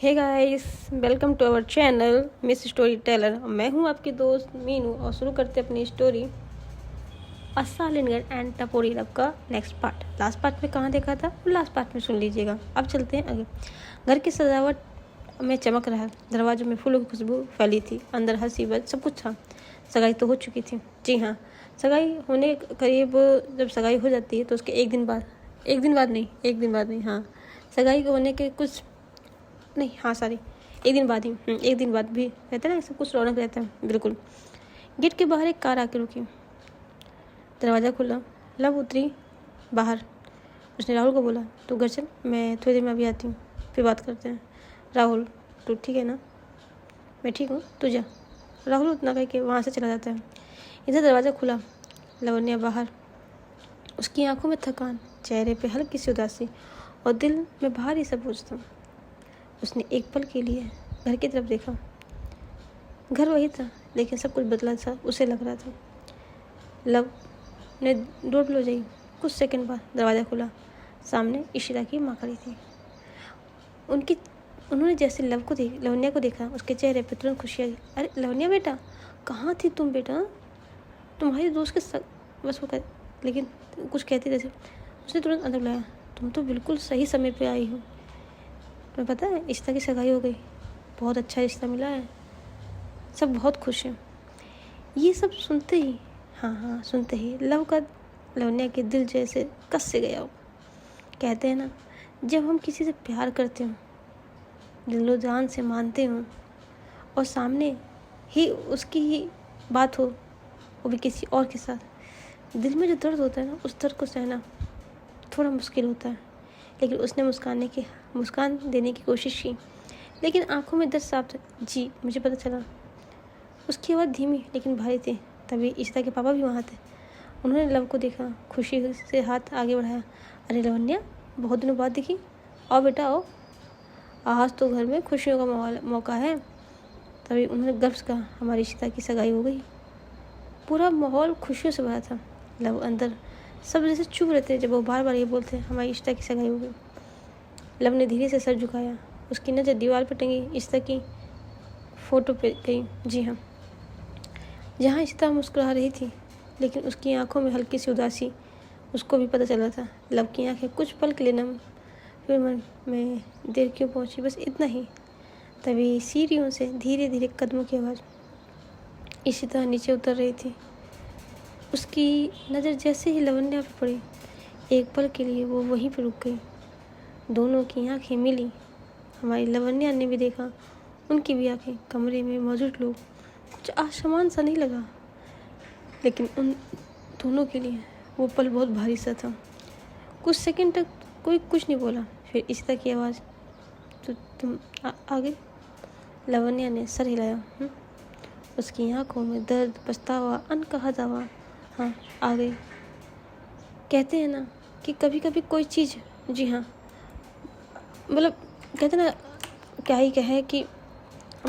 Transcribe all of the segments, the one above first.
Hey guys, welcome to our channel miss story teller. मैं हूं आपकी दोस्त मीनू और शुरू करते अपनी स्टोरी असालिनगढ़ एंड टपोरी लव का नेक्स्ट पार्ट। लास्ट पार्ट में कहाँ देखा था लास्ट पार्ट में सुन लीजिएगा। अब चलते हैं आगे। घर की सजावट में चमक रहा, दरवाजों में फूलों की खुशबू फैली थी, अंदर हंसी बज सब कुछ था। सगाई तो हो चुकी थी। जी हाँ, सगाई होने करीब जब सगाई हो जाती है तो उसके एक दिन बाद नहीं, हाँ, सगाई होने के कुछ नहीं, हाँ सॉरी, एक दिन बाद भी रहता है ना, सब कुछ रौनक रहता है। बिल्कुल। गेट के बाहर एक कार आके रुकी, दरवाज़ा खुला, लव उतरी बाहर। उसने राहुल को बोला, तू घर चल, मैं थोड़ी देर में अभी आती हूँ, फिर बात करते हैं। राहुल, तू ठीक है ना? मैं ठीक हूँ, तू जा। राहुल उतना कह के वहाँ से चला जाता है। इधर दरवाज़ा खुला, लवन्या बाहर, उसकी आंखों में थकान, चेहरे पे हल्की सी उदासी और दिल में भारी सा बोझ था। उसने एक पल के लिए घर की तरफ देखा। घर वही था, लेकिन सब कुछ बदला सा उसे लग रहा था। लव ने डोर बजाई। कुछ सेकंड बाद दरवाज़ा खुला। सामने इशिता की माँ खड़ी थी। उन्होंने जैसे लवन्या को देखा, उसके चेहरे पर तुरंत खुशी आ गई। अरे लवन्या बेटा, कहाँ थी तुम बेटा? तुम्हारी दोस्त के बस वो लेकिन कुछ कहती रही। उसने तुरंत अंदर बुलाया, तुम तो बिल्कुल सही समय पे आई हो। तुम्हें पता है इशिता की सगाई हो गई, बहुत अच्छा रिश्ता मिला है, सब बहुत खुश हैं। ये सब सुनते ही लवन्या के दिल जैसे कस से गया हो। कहते हैं ना, जब हम किसी से प्यार करते हो, दिलो जान से मानते हो और सामने ही उसकी ही बात हो, वो भी किसी और के साथ, दिल में जो दर्द होता है ना, उस दर्द को सहना थोड़ा मुश्किल होता है। लेकिन उसने मुस्कान देने की कोशिश की, लेकिन आंखों में दर्द साफ था। जी मुझे पता चला। उसकी आवाज़ धीमी लेकिन भारी थी। तभी इशिता के पापा भी वहाँ थे। उन्होंने लव को देखा, खुशी से हाथ आगे बढ़ाया। अरे लवन्या, बहुत दिनों बाद दिखी, आओ बेटा आओ, आज तो घर में खुशियों का मौका है। तभी उन्होंने गर्व से कहा, हमारी इशिता की सगाई हो गई। पूरा माहौल खुशियों से भरा था। लव अंदर सब जैसे चुप रहते जब वो बार बार ये बोलते, हमारी इशिता की सगाई हो गई। लव ने धीरे से सर झुकाया। उसकी नज़र दीवार पर टंगी इशिता की फोटो पे गई। जी हाँ, जहाँ इशिता मुस्कुरा रही थी, लेकिन उसकी आंखों में हल्की सी उदासी उसको भी पता चला था। लव की आंखें कुछ पल के लिए नम, फिर मन में देर क्यों पहुँची, बस इतना ही। तभी सीढ़ियों से धीरे धीरे कदमों की आवाज़। इशिता नीचे उतर रही थी। उसकी नज़र जैसे ही लवन्या पर पड़ी, एक पल के लिए वो वहीं पर रुक गई। दोनों की आंखें मिली। हमारी लवन्या ने भी देखा, उनकी भी आंखें। कमरे में मौजूद लोग कुछ आसमान सा नहीं लगा, लेकिन उन दोनों के लिए वो पल बहुत भारी सा था। कुछ सेकंड तक कोई कुछ नहीं बोला। फिर इशिता की आवाज़, तो तुम आ गए? लवन्या ने सर हिलाया। उसकी आंखों में दर्द, पछतावा, अनकहा दावा। हाँ, आ गई। कहते हैं ना कि कभी कभी कोई चीज़, जी हाँ, मतलब कहते ना, क्या ही कहे कि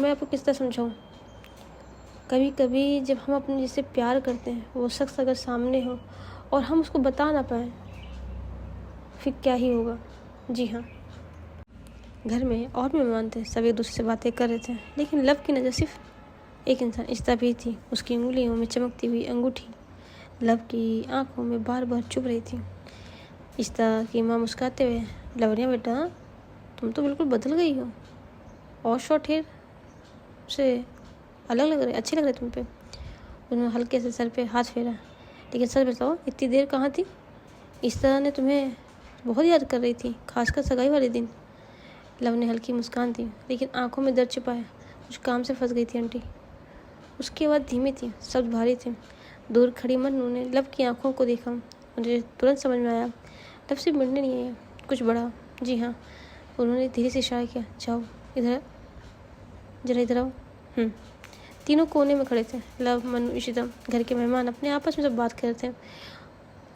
मैं आपको किस तरह समझाऊँ। कभी कभी जब हम अपने जिससे प्यार करते हैं, वो शख्स अगर सामने हो और हम उसको बता ना पाए, फिर क्या ही होगा। जी हाँ, घर में और भी मेहमान थे, सब एक दूसरे से बातें कर रहे थे, लेकिन लव की नज़र सिर्फ एक इंसान इशिता भी थी। उसकी उंगलियों में चमकती हुई अंगूठी लव की आंखों में बार बार चुभ रही थी। इशिता की माँ मुस्कुराते हुए, लवन्या बेटा, तुम तो बिल्कुल बदल गई हो, और शॉर्ट हेयर से अलग लग रहे, अच्छे लग रहे तुम पे। उन्होंने हल्के से सर पे हाथ फेरा। लेकिन सच बताओ, इतनी देर कहाँ थी? इशिता ने तुम्हें बहुत याद कर रही थी, खासकर सगाई वाले दिन। लव ने हल्की मुस्कान दी, लेकिन आंखों में दर्द छिपाया। कुछ काम से फंस गई थी आंटी। उसकी आवाज़ धीमी थी, शब्द भारी थे। दूर खड़ी मन्नू ने लव की आंखों को देखा। मुझे तुरंत समझ में आया, लव सिर्फ मिलने नहीं है, कुछ बड़ा। जी हाँ, उन्होंने धीरे से इशारा किया, जाओ इधर, जरा इधर आओ। तीनों कोने में खड़े थे, लव, मन्नू, इशिता। घर के मेहमान अपने आपस में सब बात कर रहे थे।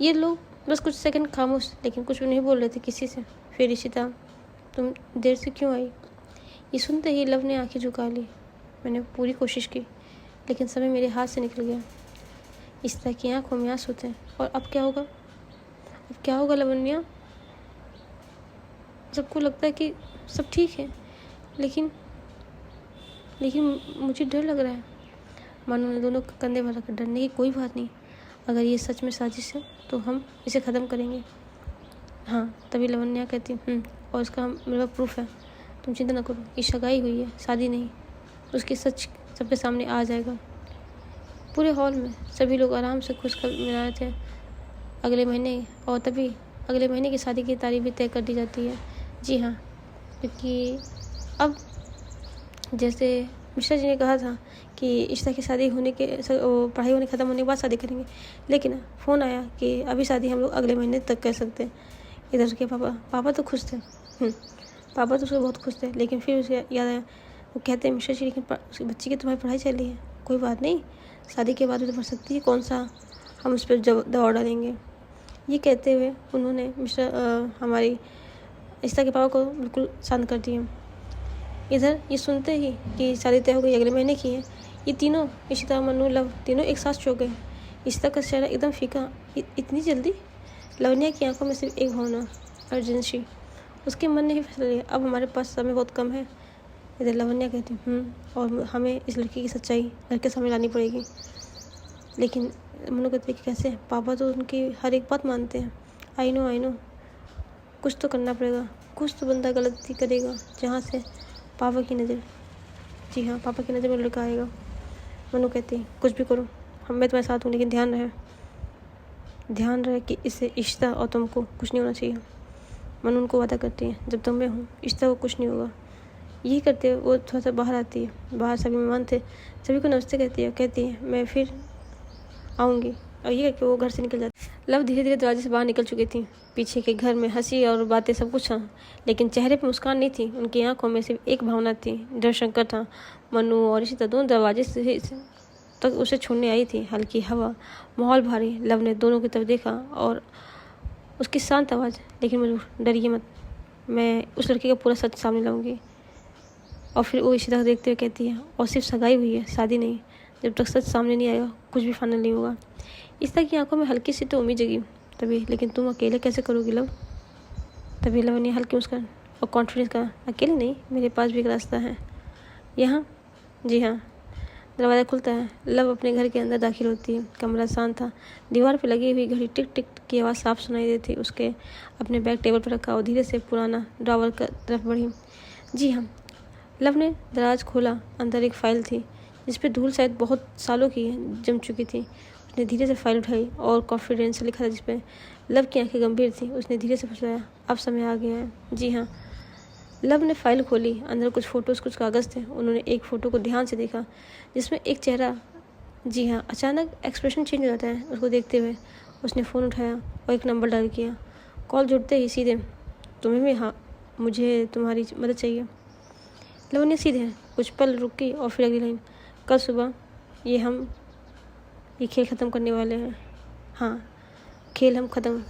ये लोग बस कुछ सेकंड खामोश, लेकिन कुछ भी नहीं बोल रहे थे किसी से। फिर इशिता, तुम देर से क्यों आई? ये सुनते ही लव ने आंखें झुका ली। मैंने पूरी कोशिश की, लेकिन समय मेरे हाथ से निकल गया। इशिता की आंखों में आंसू थे। और अब क्या होगा लवन्या? सबको लगता है कि सब ठीक है, लेकिन लेकिन मुझे डर लग रहा है। मानो ने दोनों कंधे पर रखा। डरने की कोई बात नहीं, अगर ये सच में साजिश है तो हम इसे ख़त्म करेंगे। हाँ, तभी लावण्या कहती और इसका मेरे पास प्रूफ है। तुम चिंता ना करो, ये सगाई हुई है, शादी नहीं। उसकी सच सबके सामने आ जाएगा। पूरे हॉल में सभी लोग आराम से खुशखबरी मना रहे थे अगले महीने, और तभी अगले महीने की शादी की तारीख भी तय कर दी जाती है। जी हाँ, क्योंकि अब जैसे मिश्रा जी ने कहा था कि इशिता की शादी होने के पढ़ाई होने ख़त्म होने के बाद शादी करेंगे, लेकिन फ़ोन आया कि अभी शादी हम लोग अगले महीने तक कर सकते हैं। इधर के पापा तो खुश थे। पापा तो उससे बहुत खुश थे, लेकिन फिर उसे याद आया। वो कहते हैं मिश्रा जी, लेकिन उसकी बच्ची की तुम्हारी पढ़ाई चल रही है, कोई बात नहीं, शादी के बाद भी तो पढ़ सकती है, कौन सा हम उस पर दबाव डालेंगे। ये कहते हुए उन्होंने हमारी इशिता के पापा को बिल्कुल शांत कर दिया। इधर ये सुनते ही कि शादी तय हो गई, अगले महीने की है, ये तीनों इशिता, मनु, लव तीनों एक साथ चौंक गए। इशिता का चेहरा एकदम फीका। इतनी जल्दी? लावण्या की आंखों में सिर्फ एक भावना, अर्जेंसी। उसके मन ने ही फैसला लिया, अब हमारे पास समय बहुत कम है। इधर लावण्या कहती और हमें इस लड़की की सच्चाई घर के सामने लानी पड़ेगी। लेकिन मनु कहती कि कैसे? पापा तो उनकी हर एक बात मानते हैं। आई नो, कुछ तो करना पड़ेगा। कुछ तो बंदा गलती करेगा जहाँ से पापा की नज़र, जी हाँ, पापा की नज़र में लड़का आएगा। मनु कहती कुछ भी करो, मैं तुम्हारे साथ हूँ, लेकिन ध्यान रहे कि इससे इशिता और तुमको कुछ नहीं होना चाहिए। मनु उनको वादा करती है, जब तक मैं हूँ इशिता को कुछ नहीं होगा। यही करते हुए वो थोड़ा सा बाहर आती है। बाहर सभी मेहमान थे, सभी को नमस्ते कहती है मैं फिर आऊँगी, और ये करके वो घर से निकल जाती। लव धीरे धीरे दरवाजे से बाहर निकल चुकी थी। पीछे के घर में हंसी और बातें सब कुछ था, लेकिन चेहरे पर मुस्कान नहीं थी। उनकी आंखों में सिर्फ एक भावना थी, डर संकट था। मनु और इशिता दोनों दरवाजे से तक उसे छूने आई थी। हल्की हवा, माहौल भारी। लव ने दोनों की तरफ देखा और उसकी शांत आवाज़, लेकिन मजबूर, डरिए मत, मैं उस लड़की का पूरा सच सामने लाऊंगी। और फिर वो इशिता को देखते हुए कहती है, और सिर्फ सगाई हुई है, शादी नहीं। जब तक सच सामने नहीं आएगा कुछ भी फाइनल नहीं होगा। इशिता की आंखों में हल्की सी तो उम्मीद जगी। तभी, लेकिन तुम अकेले कैसे करोगी लव? तभी लव ने हल्की मुस्कान और कॉन्फिडेंस कहा, अकेले नहीं, मेरे पास भी एक रास्ता है। यहाँ? जी हाँ। दरवाज़ा खुलता है। लव अपने घर के अंदर दाखिल होती है। कमरा शांत था। दीवार पर लगी हुई घड़ी टिक टिक की आवाज़ साफ सुनाई देती। उसके अपने बैग टेबल पर रखा और धीरे से पुराना ड्रॉवर की तरफ बढ़ी। जी हाँ। लव ने दराज खोला। अंदर एक फाइल थी जिस पर धूल शायद बहुत सालों की जम चुकी थी। उसने धीरे से फाइल उठाई और कॉन्फिडेंस लिखा था जिस पर। लव की आंखें गंभीर थी। उसने धीरे से फुसलाया, अब समय आ गया है। जी हाँ। लव ने फाइल खोली। अंदर कुछ फ़ोटोज़, कुछ कागज़ थे। उन्होंने एक फ़ोटो को ध्यान से देखा जिसमें एक चेहरा, जी हाँ, अचानक एक्सप्रेशन चेंज हो जाता है उसको देखते हुए। उसने फ़ोन उठाया और एक नंबर डायल किया। कॉल जुड़ते ही सीधे, तुम्हें भी? हाँ, मुझे तुम्हारी मदद चाहिए। लव ने सीधे कुछ पल रुकी और फिर अगली लाइन, कल सुबह ये खेल ख़त्म करने वाले हैं। हाँ, खेल हम ख़त्म।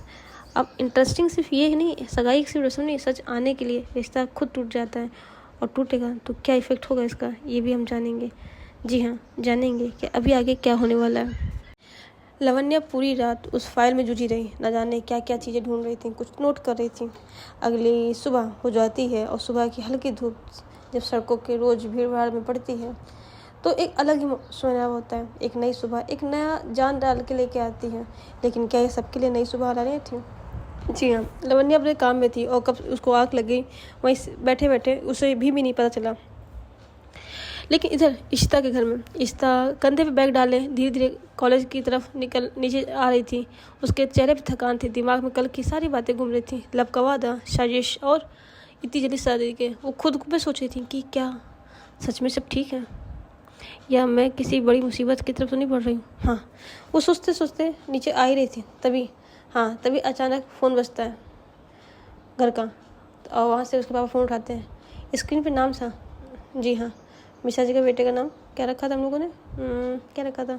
अब इंटरेस्टिंग सिर्फ ये नहीं, सगाई सिर्फ रस्म नहीं, सच आने के लिए रिश्ता खुद टूट जाता है, और टूटेगा तो क्या इफ़ेक्ट होगा इसका, ये भी हम जानेंगे। जी हाँ, जानेंगे कि अभी आगे क्या होने वाला है। लावण्या पूरी रात उस फाइल में जुटी रही। न जाने क्या क्या चीज़ें ढूंढ रही थी, कुछ नोट कर रही थी। अगली सुबह हो जाती है और सुबह की हल्की धूप जब सड़कों के रोज़ भीड़ भाड़ में पड़ती है तो एक अलग ही सुहाना होता है। एक नई सुबह एक नया जान डाल के लेके आती है। लेकिन क्या ये सबके लिए नई सुबह आ रही थी? जी हाँ, लावण्या अपने काम में थी और कब उसको आग लग गई वहीं बैठे बैठे उसे भी नहीं पता चला। लेकिन इधर इशिता के घर में इशिता कंधे पे बैग डाले धीरे धीरे कॉलेज की तरफ नीचे आ रही थी। उसके चेहरे पे थकान थी, दिमाग में कल की सारी बातें घूम रही थी। लब का वादा, साजिश और इतनी जल्दी शादी के। वो खुद में सोच रही थी कि क्या सच में सब ठीक है, या मैं किसी बड़ी मुसीबत की तरफ तो नहीं बढ़ रही हूँ। हाँ, वो सोचते सोचते नीचे आ ही रही थी। तभी अचानक फ़ोन बजता है घर का, और वहाँ से उसके पापा फ़ोन उठाते हैं। स्क्रीन पे नाम था, जी हाँ, मिश्रा जी के बेटे का नाम क्या रखा था हम लोगों ने, क्या रखा था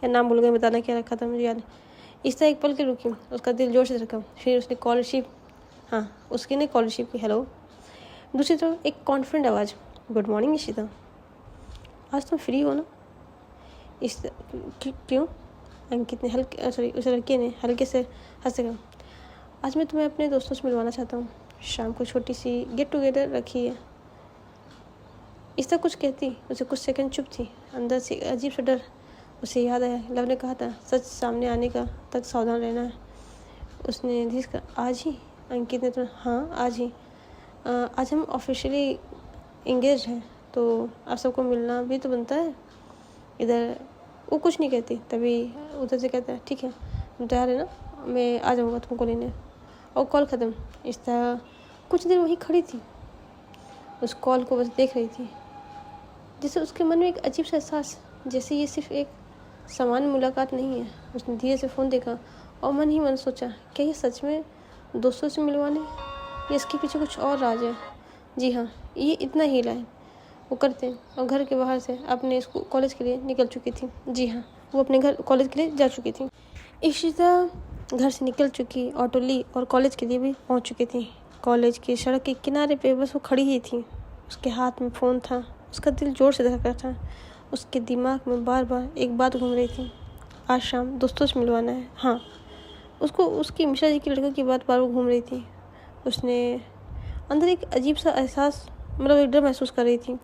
या नाम भूल गए बताना, क्या रखा था मुझे याद। इस तरह एक पल के रुकी, उसका दिल जोर से धड़का। फिर उसने कॉल रिसीव, हाँ, उसकी ने कॉल रिसीव की, हेलो। दूसरी तरफ एक कॉन्फिडेंट आवाज़, गुड मॉर्निंग इशिता, आज तुम फ्री हो ना? क्यों? अंकित ने उस लड़के ने हल्के से हंस कहा, आज मैं तुम्हें अपने दोस्तों से मिलवाना चाहता हूँ। शाम को छोटी सी गेट टुगेदर रखी है। इस तरह कुछ कहती, उसे कुछ सेकंड चुप थी। अंदर से अजीब सा डर उसे याद आया। लव ने कहा था सच सामने आने का तक सावधान रहना है। उसने धीरे से कहा आज ही? अंकित ने तो हाँ आज ही। आज हम ऑफिशियली इंगेज हैं तो आप सबको मिलना भी तो बनता है। इधर वो कुछ नहीं कहती, तभी उधर से कहता है ठीक है तुम तैयार है ना, मैं आ जाऊँगा तुमको लेने। और कॉल ख़त्म। इस तरह कुछ देर वहीं खड़ी थी, उस कॉल को बस देख रही थी। जैसे उसके मन में एक अजीब सा एहसास, जैसे ये सिर्फ एक सामान्य मुलाकात नहीं है। उसने धीरे से फ़ोन देखा और मन ही मन सोचा क्या ये सच में दोस्तों से मिलवाने या इसके पीछे कुछ और राज है। जी हाँ, ये इतना हीला है वो करते हैं। और घर के बाहर से अपने स्कूल कॉलेज के लिए निकल चुकी थी। जी हाँ, वो अपने घर कॉलेज के लिए जा चुकी थी। इशिता घर से निकल चुकी, ऑटो ली और कॉलेज के लिए भी पहुंच चुकी थी। कॉलेज की सड़क के किनारे पे बस वो खड़ी ही थी। उसके हाथ में फ़ोन था। उसका दिल ज़ोर से धड़क रहा था। उसके दिमाग में बार बार एक बात घूम रही थी, आज शाम दोस्तों से मिलवाना है। हाँ, उसको उसकी मिश्रा जी की लड़कों की बात बार बार घूम रही थी। उसने अंदर एक अजीब सा एहसास, मतलब एक डर महसूस कर रही थी।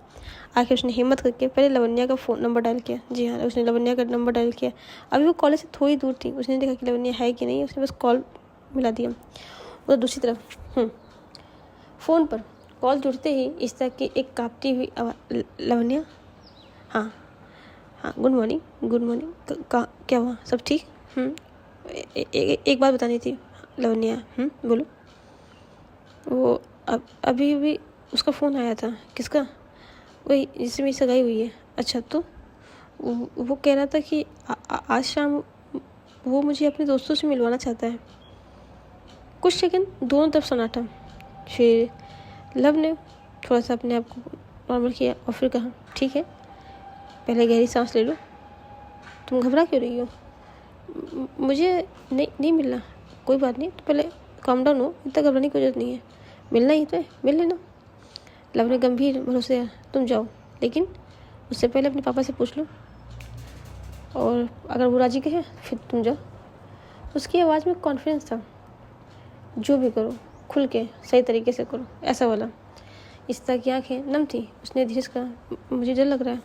आखिर उसने हिम्मत करके पहले लवन्या का फ़ोन नंबर डायल किया। जी हाँ, उसने लवन्या का नंबर डायल किया। अभी वो कॉलेज से थोड़ी दूर थी। उसने देखा कि लवन्या है कि नहीं। उसने बस कॉल मिला दिया। उधर दूसरी तरफ फ़ोन पर कॉल जुड़ते ही इस तरह की एक काँपती हुई आवाज़, लवन्या? हाँ हाँ, गुड मॉर्निंग गुड मॉर्निंग। क्या हुआ, सब ठीक? एक बात बतानी थी लवन्या। बोलो। वो अभी भी उसका फ़ोन आया था। किसका? वही जिससे मेरी सगाई हुई है। अच्छा, तो वो कह रहा था कि आज शाम वो मुझे अपने दोस्तों से मिलवाना चाहता है। कुछ सेकंड दोनों तरफ सन्नाटा। फिर लव ने थोड़ा सा अपने आप को नॉर्मल किया और फिर कहा ठीक है, पहले गहरी सांस ले लो। तुम घबरा क्यों रही हो? मुझे नहीं मिलना। कोई बात नहीं, तो पहले काम डाउन हो, इतना घबराने की जरूरत नहीं है। मिलना ही तो है, मिल लेना। लव ने गंभीर भरोसे, तुम जाओ, लेकिन उससे पहले अपने पापा से पूछ लो, और अगर वो राजी कहे फिर तुम जाओ। उसकी आवाज़ में कॉन्फिडेंस था। जो भी करो खुल के सही तरीके से करो, ऐसा वाला। इस तरह की आँखें नम थी। उसने धीरे से कहा मुझे डर लग रहा है।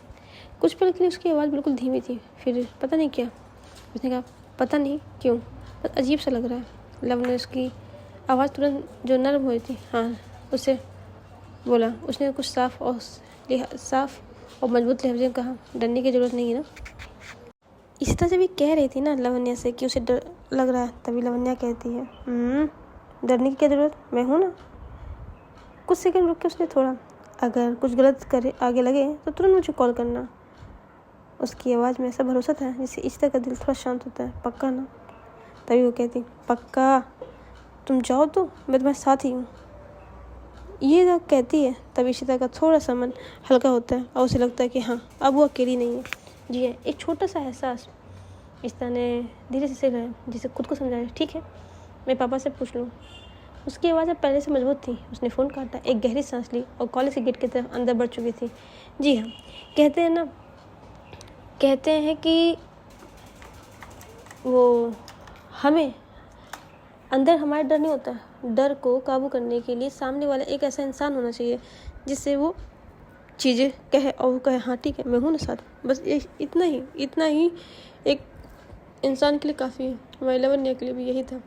कुछ पल के लिए उसकी आवाज़ बिल्कुल धीमी थी। फिर पता नहीं क्या उसने कहा, पता नहीं क्यों, बस अजीब सा लग रहा है। लव ने उसकी आवाज़ तुरंत जो नर्म हुई थी, हाँ, उससे बोला। उसने कुछ साफ और मजबूत लहजे में कहा, डरने की ज़रूरत नहीं है ना। इसी तरह से भी कह रही थी ना लवन्या से कि उसे डर लग रहा है। तभी लवन्या कहती है डरने की क्या ज़रूरत, मैं हूँ ना। कुछ सेकंड रुक के उसने थोड़ा, अगर कुछ गलत करे आगे लगे तो तुरंत मुझे कॉल करना। उसकी आवाज़ में ऐसा भरोसा था जिससे इस तरह का दिल थोड़ा शांत होता है। पक्का ना? तभी वो कहती, पक्का, तुम जाओ तो मैं तुम्हारे साथ ही हूँ। ये जब कहती है तभी इशिता का थोड़ा सा मन हल्का होता है और उसे लगता है कि हाँ, अब वो अकेली नहीं है। जी है, एक छोटा सा एहसास इशिता ने धीरे से सिखाया, जिसे खुद को समझाया, ठीक है मैं पापा से पूछ लूँ। उसकी आवाज़ अब पहले से मजबूत थी। उसने फ़ोन काटा, एक गहरी सांस ली और कॉलेज के गेट की तरफ अंदर बढ़ चुकी थी। जी हाँ, कहते हैं कि वो हमें अंदर हमारे डर नहीं होता। डर को काबू करने के लिए सामने वाला एक ऐसा इंसान होना चाहिए जिससे वो चीज़ें कहे और वो कहे हाँ ठीक है मैं हूँ ना साथ। बस इतना ही एक इंसान के लिए काफ़ी है। हमारे लवन्या के लिए भी यही था।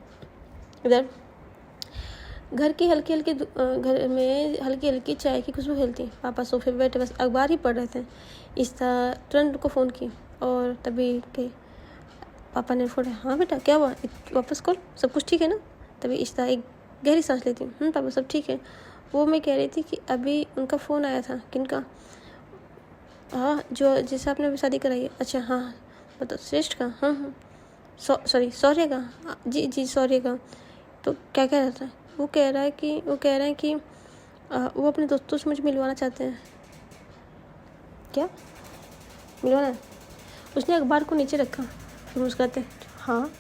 इधर घर में हल्की हल्की चाय की खुशबू फैलती। पापा सोफे पे बैठे बस अखबार ही पढ़ रहे थे। इशिता तुरंत को फ़ोन की और तभी के पापा ने फ़ोन, हाँ बेटा क्या हुआ, वापस कॉल, सब कुछ ठीक है ना। तभी इशिता एक गहरी सांस लेती, पापा सब ठीक है। वो मैं कह रही थी कि अभी उनका फ़ोन आया था। किनका? हाँ, जो जिससे आपने अभी शादी कराई है। अच्छा हाँ, बताओ, श्रेष्ठ का? हाँ, सॉरी सौर्य का? जी सौर्य का। तो क्या कह रहा था? वो कह रहे हैं कि वो अपने दोस्तों से मुझे मिलवाना चाहते हैं। क्या मिलवाना है? उसने अखबार को नीचे रखा, फिर मुस्कुराते, हाँ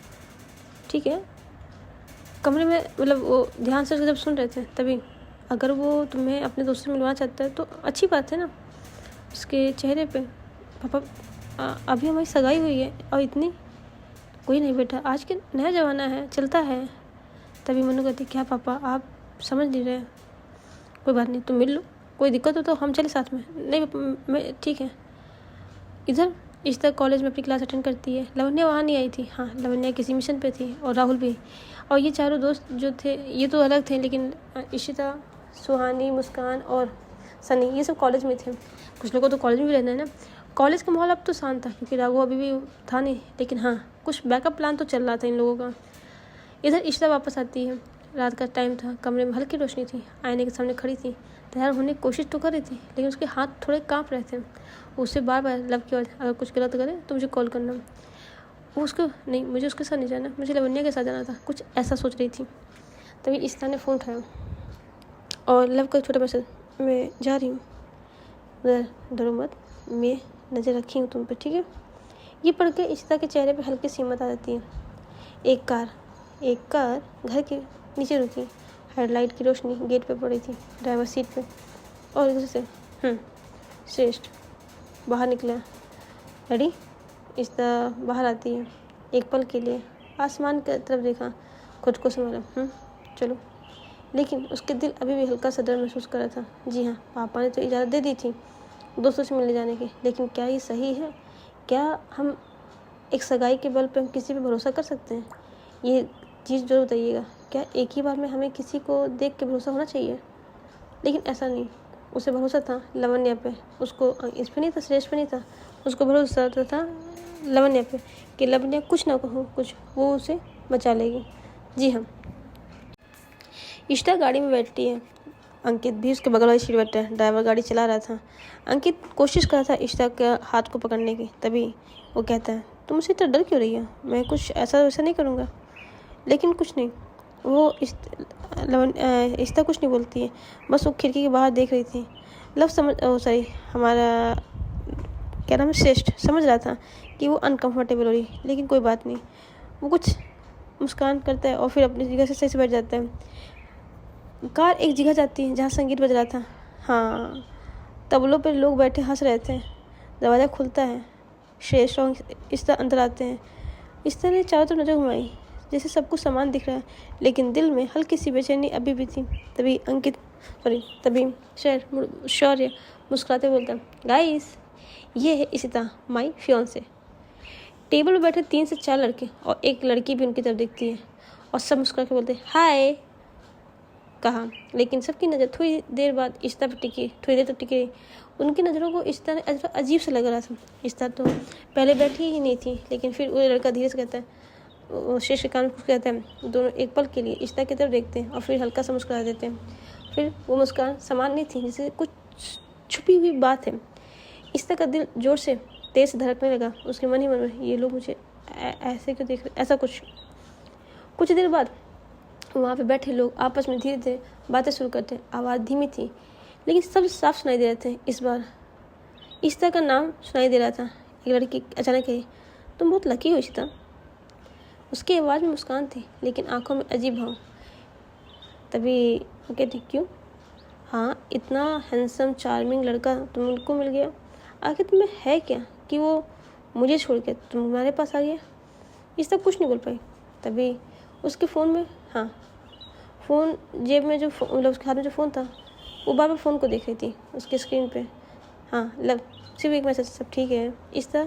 ठीक है। कमरे में मतलब वो ध्यान से जब सुन रहे थे तभी, अगर वो तुम्हें अपने दोस्त से मिलवाना चाहता है तो अच्छी बात है ना। उसके चेहरे पे, पापा अभी हमारी सगाई हुई है और इतनी, कोई नहीं बेटा, आज के नया ज़माना है, चलता है। तभी मनु कहती, क्या पापा आप समझ नहीं रहे? कोई बात नहीं, तुम मिल लो, कोई दिक्कत हो तो हम चले साथ में। नहीं मैं ठीक है। इधर इशिता कॉलेज में अपनी क्लास अटेंड करती है। लावण्या वहाँ नहीं आई थी। हाँ, लावण्या किसी मिशन पे थी और राहुल भी। और ये चारों दोस्त जो थे ये तो अलग थे, लेकिन इशिता, सुहानी, मुस्कान और सनी ये सब कॉलेज में थे। कुछ लोगों को तो कॉलेज में भी रहना है ना। कॉलेज का माहौल अब तो शांत था क्योंकि राघव अभी भी था नहीं, लेकिन हाँ कुछ बैकअप प्लान तो चल रहा था इन लोगों का। इधर इशिता वापस आती है। रात का टाइम था, कमरे में हल्की रोशनी थी, आईने के सामने खड़ी थी, तैयार होने की कोशिश तो कर रही थी, लेकिन उसके हाथ थोड़े कांप रहे थे। उससे बार बार लव की आवाज़, अगर कुछ गलत करे तो मुझे कॉल करना। वो उसको नहीं, मुझे उसके साथ नहीं जाना, मुझे लावण्या के साथ जाना था, कुछ ऐसा सोच रही थी। तभी इशिता ने फ़ोन उठाया और लव का छोटा मैसेज, मैं जा रही हूँ, डरो मत, मैं नज़र रखी हूँ तुम पे, ठीक है। ये पढ़ के इशिता के चेहरे पे हल्की सी हिम्मत आ जाती है। एक कार घर के नीचे रुकी। हेडलाइट की रोशनी गेट पे पड़ी थी, ड्राइवर सीट पे, और इधर से श्रेष्ठ बाहर निकला। रेडी? इशिता बाहर आती है। एक पल के लिए आसमान की तरफ देखा, खुद को संभाला, चलो। लेकिन उसके दिल अभी भी हल्का सा डर महसूस कर रहा था। जी हाँ, पापा ने तो इजाज़त दे दी थी दोस्तों से मिलने जाने की, लेकिन क्या ये सही है? क्या हम एक सगाई के बल पे हम किसी पे भरोसा कर सकते हैं? ये चीज़ जरूर बताइएगा, क्या एक ही बार में हमें किसी को देख के भरोसा होना चाहिए? लेकिन ऐसा नहीं, उसे भरोसा था लावण्या पे, उसको इस पे नहीं था, श्रेष्ठ पे नहीं था, उसको भरोसा था लावण्या पे कि लावण्या कुछ ना कहो कुछ, वो उसे बचा लेगी। जी हाँ। इशिता गाड़ी में बैठती है। अंकित भी उसके बगल वाली सीट बैठा है। ड्राइवर गाड़ी चला रहा था। अंकित कोशिश कर रहा था इशिता के हाथ को पकड़ने की, तभी वो कहता है, तुम मुझसे इतना डर क्यों रही है? मैं कुछ ऐसा वैसा नहीं करूँगा। लेकिन कुछ नहीं, वो इशिता कुछ नहीं बोलती है, बस वो खिड़की के बाहर देख रही थी। लव हमारा क्या नाम है, श्रेष्ठ समझ रहा था कि वो अनकंफर्टेबल हो रही, लेकिन कोई बात नहीं। वो कुछ मुस्कान करता है और फिर अपनी जगह से सही से बैठ जाता है। कार एक जगह जाती है जहाँ संगीत बज रहा था। हाँ, तबलों पर लोग बैठे हंस रहे थे। दरवाज़ा खुलता है, श्रेष्ठ और इशिता अंदर आते हैं। इशिता ने चारों तरफ नजर घुमाई, जैसे सब कुछ सामान दिख रहा है, लेकिन दिल में हल्की सी बेचैनी अभी भी थी। तभी शौर्य मुस्कुराते बोलता, गाइस ये है इशिता, माई फियांसे। टेबल पर बैठे 3 से 4 लड़के और एक लड़की भी उनकी तरफ देखती है और सब मुस्कुरा के बोलते हाय कहा, लेकिन सबकी नज़र थोड़ी देर बाद इशिता पर टिकी, थोड़ी देर तक टिकी रही। उनकी नज़रों को इशिता ने अजीब सा लग रहा था। इशिता तो पहले बैठी ही नहीं थी, लेकिन फिर वो लड़का धीरे से कहता है, शेष के कान को कहता है। दोनों एक पल के लिए इशिता की तरफ देखते हैं और फिर हल्का सा मुस्कुरा देते हैं। फिर वो मुस्कान समान नहीं थी, जैसे कुछ छुपी हुई बात है। इशिता का दिल जोर से तेज से धड़कने लगा। उसके मन ही मन में, ये लोग मुझे ऐसे क्यों देख रहे, ऐसा कुछ देर बाद वहाँ पे बैठे लोग आपस में धीरे धीरे बातें शुरू करते। आवाज़ धीमी थी, लेकिन सब साफ सुनाई दे रहे थे। इस बार इशिता का नाम सुनाई दे रहा था। एक लड़की अचानक कही, तुम बहुत लकी हो इशिता। उसकी आवाज़ में मुस्कान थी, लेकिन आंखों में अजीब भाव। तभी वो कहती, क्यों? हाँ, इतना हैंडसम चार्मिंग लड़का तुमको मिल गया, आखिर तुम्हें है क्या कि वो मुझे छोड़ के तुम्हारे पास आ गया? इशिता कुछ नहीं बोल पाई। तभी उसके फ़ोन में, हाँ, फ़ोन जेब में, मतलब उसके हाथ में जो फ़ोन था, वो बार बार फ़ोन को देख रही थी उसके स्क्रीन पे। हाँ, सिर्फ एक मैसेज, सब ठीक है। इशिता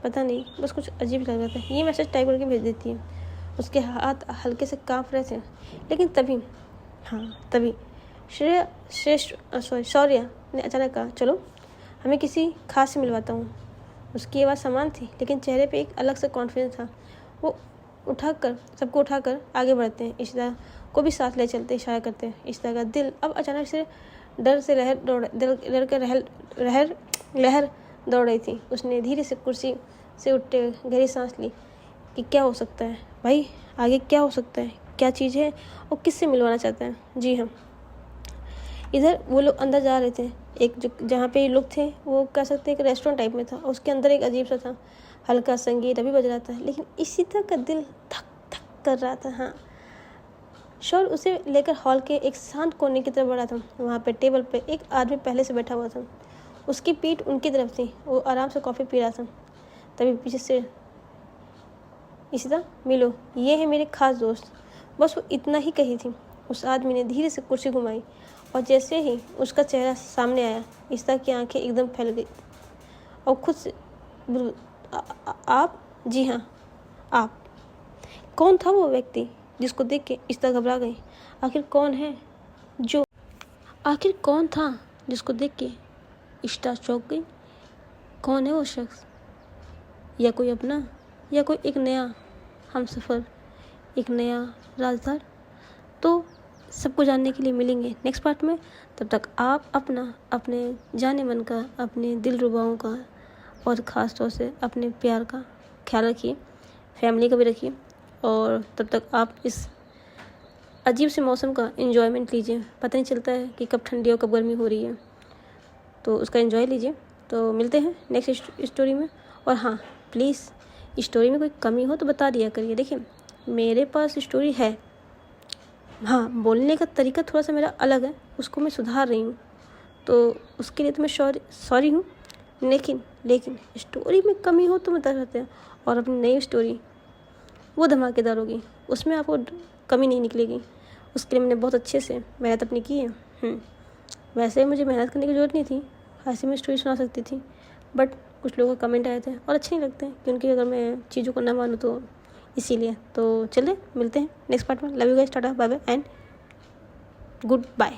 पता नहीं, बस कुछ अजीब लग रहा था। ये मैसेज टाइप करके भेज देती है। उसके हाथ हल्के से काँप रहे थे, लेकिन तभी शौर्य ने अचानक कहा, चलो हमें किसी खास से मिलवाता हूँ। उसकी आवाज़ समान थी, लेकिन चेहरे पे एक अलग सा कॉन्फिडेंस था। वो सबको उठाकर आगे बढ़ते हैं। इशिता को भी साथ ले चलते इशारा करते हैं। इशिता का दिल अब अचानक से डर से लहर दौड़ रही थी। उसने धीरे से कुर्सी से उठते गहरी सांस ली कि क्या हो सकता है भाई, आगे क्या हो सकता है, क्या चीज़ है और किससे मिलवाना चाहता है। जी हाँ, इधर वो लोग अंदर जा रहे थे। एक जो जहाँ पे लोग थे वो कह सकते हैं एक रेस्टोरेंट टाइप में था। उसके अंदर एक अजीब सा था, हल्का संगीत अभी बज रहा था, लेकिन इशिता का दिल धक धक कर रहा था। हाँ, शौर्य उसे लेकर हॉल के एक शांत कोने की तरफ बढ़ा था। वहाँ पे टेबल पे एक आदमी पहले से बैठा हुआ था, उसकी पीठ उनकी तरफ थी। वो आराम से कॉफ़ी पी रहा था। तभी पीछे से, इशिता मिलो, ये है मेरे खास दोस्त। बस वो इतना ही कही थी। उस आदमी ने धीरे से कुर्सी घुमाई और जैसे ही उसका चेहरा सामने आया, इश्ता की आंखें एकदम फैल गई और खुद से आप? जी हाँ, आप। कौन था वो व्यक्ति जिसको देख के इश्ता घबरा गई? आखिर कौन था जिसको देख के इश्ता चौंक गई? कौन है वो शख्स? या कोई अपना, या कोई एक नया हमसफ़र, एक नया राजदार? तो सबको जानने के लिए मिलेंगे नेक्स्ट पार्ट में। तब तक आप अपने जाने मन का, अपने दिल रुबाओं का और ख़ास तौर से अपने प्यार का ख्याल रखिए, फैमिली का भी रखिए। और तब तक आप इस अजीब से मौसम का एंजॉयमेंट लीजिए। पता नहीं चलता है कि कब ठंडी और कब गर्मी हो रही है, तो उसका एंजॉय लीजिए। तो मिलते हैं नेक्स्ट स्टोरी में। और हाँ, प्लीज़ स्टोरी में कोई कमी हो तो बता दिया करिए। देखिए, मेरे पास स्टोरी है, हाँ, बोलने का तरीका थोड़ा सा मेरा अलग है, उसको मैं सुधार रही हूँ, तो उसके लिए तो मैं सॉरी हूँ। लेकिन स्टोरी में कमी हो तो बता सकते हैं। और अपनी नई स्टोरी वो धमाकेदार होगी, उसमें आपको कमी नहीं निकलेगी। उसके लिए मैंने बहुत अच्छे से मेहनत अपनी की है। वैसे मुझे मेहनत करने की ज़रूरत नहीं थी, ऐसे में स्टोरी सुना सकती थी, बट कुछ लोगों का कमेंट आए थे और अच्छे नहीं लगते क्योंकि अगर मैं चीज़ों को ना मानूँ तो इसीलिए। तो चलिए मिलते हैं नेक्स्ट पार्ट में। Love you guys, tata bye bye and good bye.